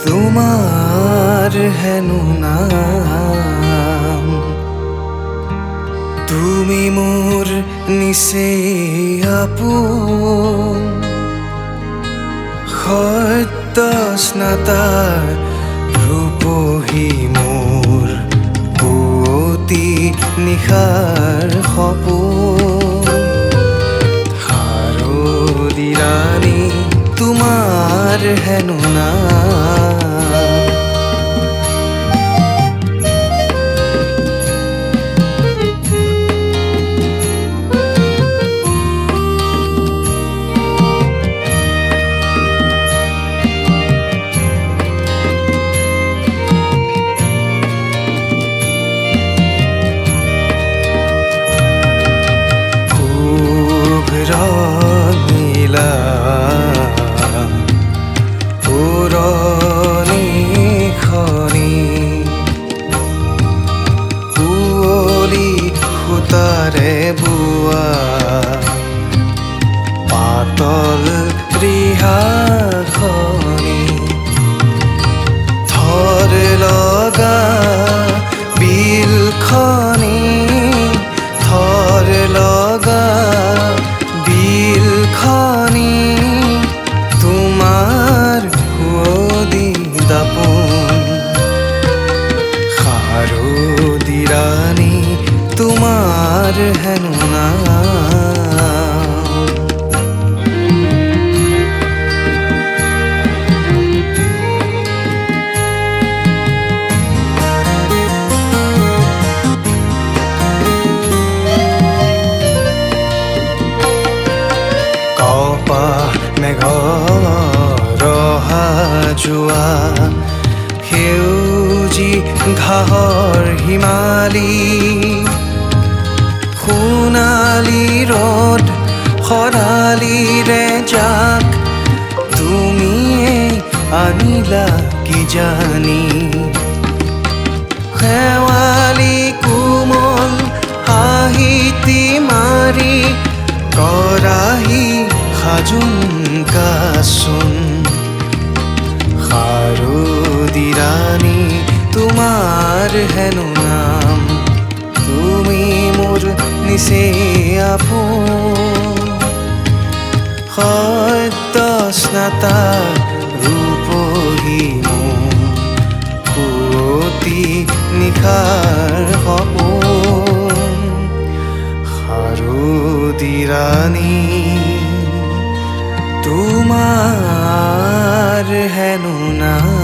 তোমাৰ হেনো নাম তুমি মোৰ নিচে আপোন সত্য স্নাতাৰ ৰূপহী মোৰ পুৱতি নিশাৰ সপোন শাৰদী ৰাণী তোমাৰ হেনো নাম তাৰে বুৱা পাতল ৰিহাখনি থৰ লগা বিলখনি থৰ লগা বিলখনি তোমাৰ সুৱদি দাপোন শাৰদী ৰাণী তোমাৰ হেনো নাম কপাহ মেঘৰ অহা যোৱা সেউজী ঘাঁহৰ হিমালী সোণালী ৰ'দ খৰালিৰে জাক তুমিয়ে আনিলা কিজানি শেৱালি কোমল হাঁহিতি মাৰি কৰাহি সাজোন কাচোন শাৰদী ৰাণী তোমাৰ হেনো নাম তুমি মোৰ নিচে আপোন সত্য স্নাতা ৰূপহী মোৰ পুৱতি নিশাৰ সপোন শাৰদী ৰাণী তোমাৰ হেনো নাম